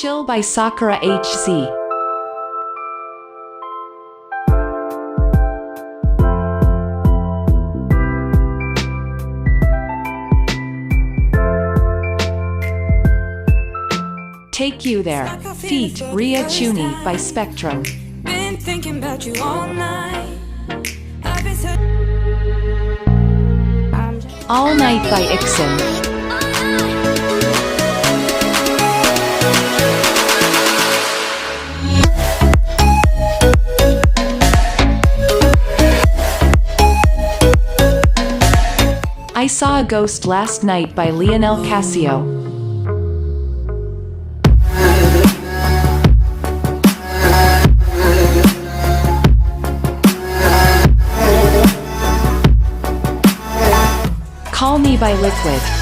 Chill by Sakura HC. Take You There, feat. Ria Chuni by Spectrum. Been thinking about you all night. All Night by Ixon. I Saw a Ghost Last Night by Lionel Casio. Call Me by Liquid.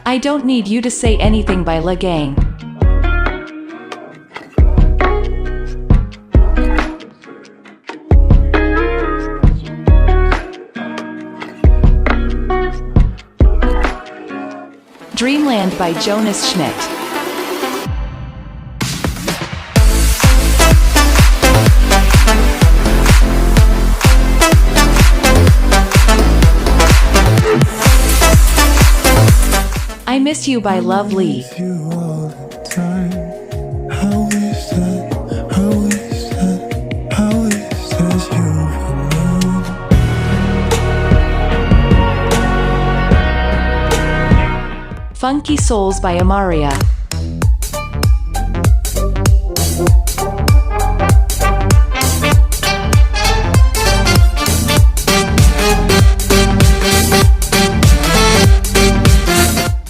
I Don't Need You to Say Anything by La Gang. Dreamland by Jonas Schmidt. I Miss You by Love Lee. Funky Souls by Amaria.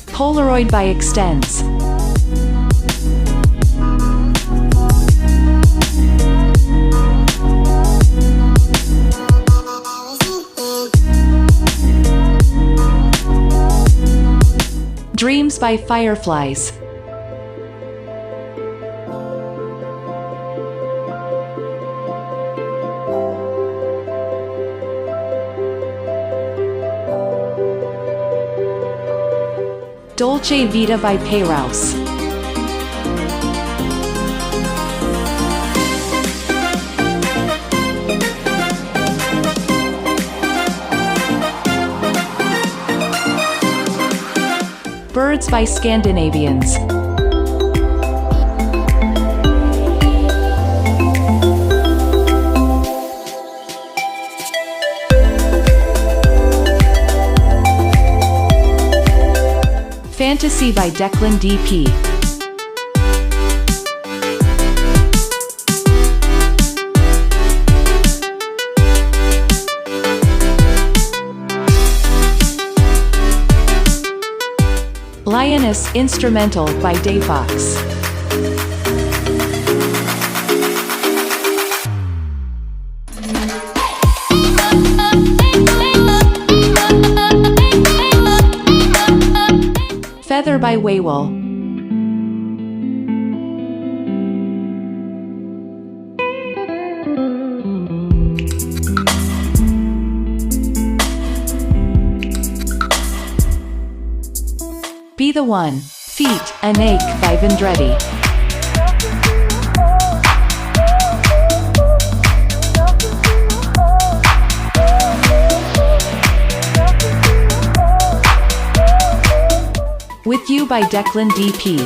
Polaroid by Extends. Dreams by Fireflies. Dolce Vita by Payrouse. Birds by Scandinavians. Fantasy by Declan DP. Lioness Instrumental by Dayfox. Feather by Waywell. Be the One, feat. Anake by Vendretti. With You by Declan DP.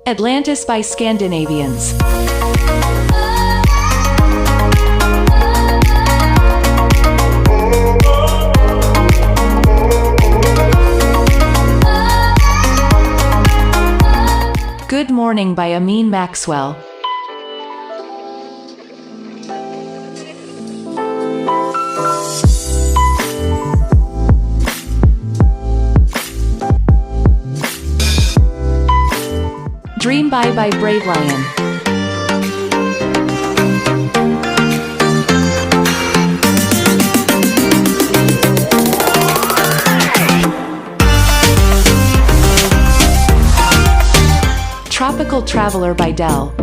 Atlantis by Scandinavians. Good Morning by Amin Maxwell. Dream by Brave Lion. Tropical Traveler by Dell.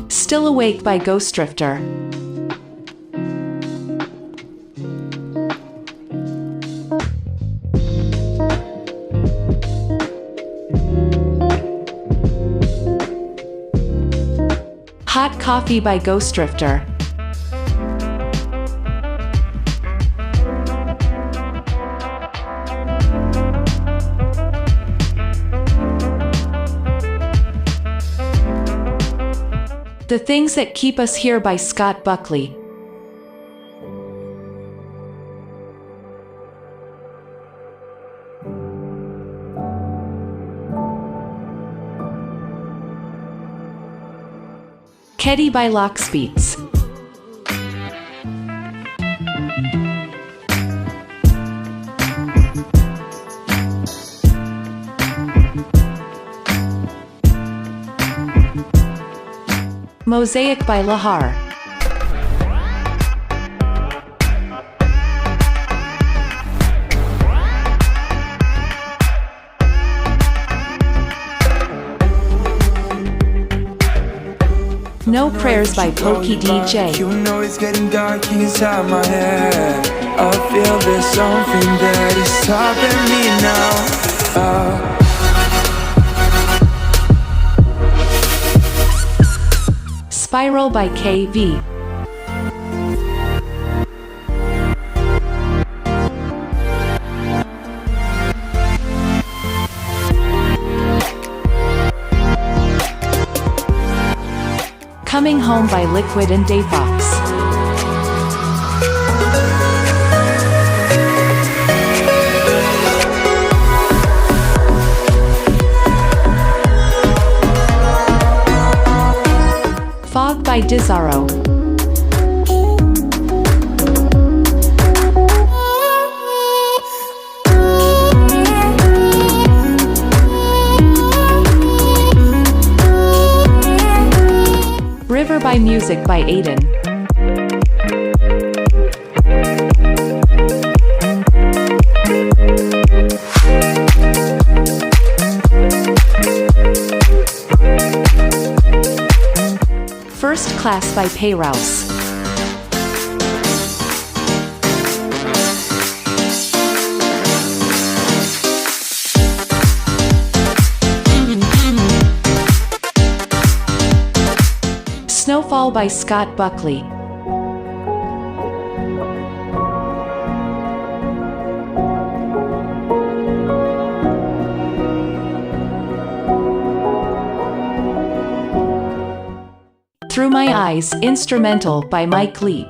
Still Awake by Ghost Drifter. Hot Coffee by Ghost Drifter. The Things That Keep Us Here by Scott Buckley. Keddy by Lockspeeds. Mosaic by Lahar. No Prayers by Pokey DJ. You know it's getting dark inside my head. I feel there's something that is stopping me now. Spiral by KV. Coming Home by Liquid and Dayfox. Fog by Dizarro. River by Music by Aiden. First Class by Payrouse. Snowfall by Scott Buckley. Through My Eyes, instrumental by Mike Leet.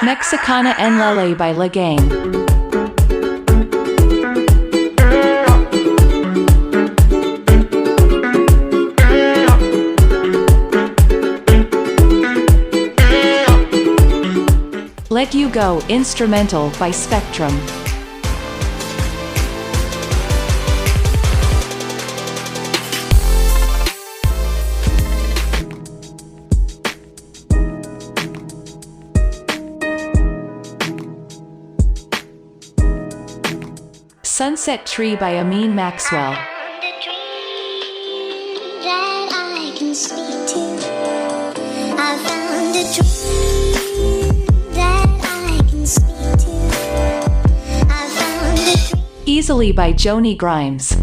Mexicana en Lele by La Gang. Let You Go, instrumental by Spectrum. Sunset Tree by Amin Maxwell. Easily by Joni Grimes.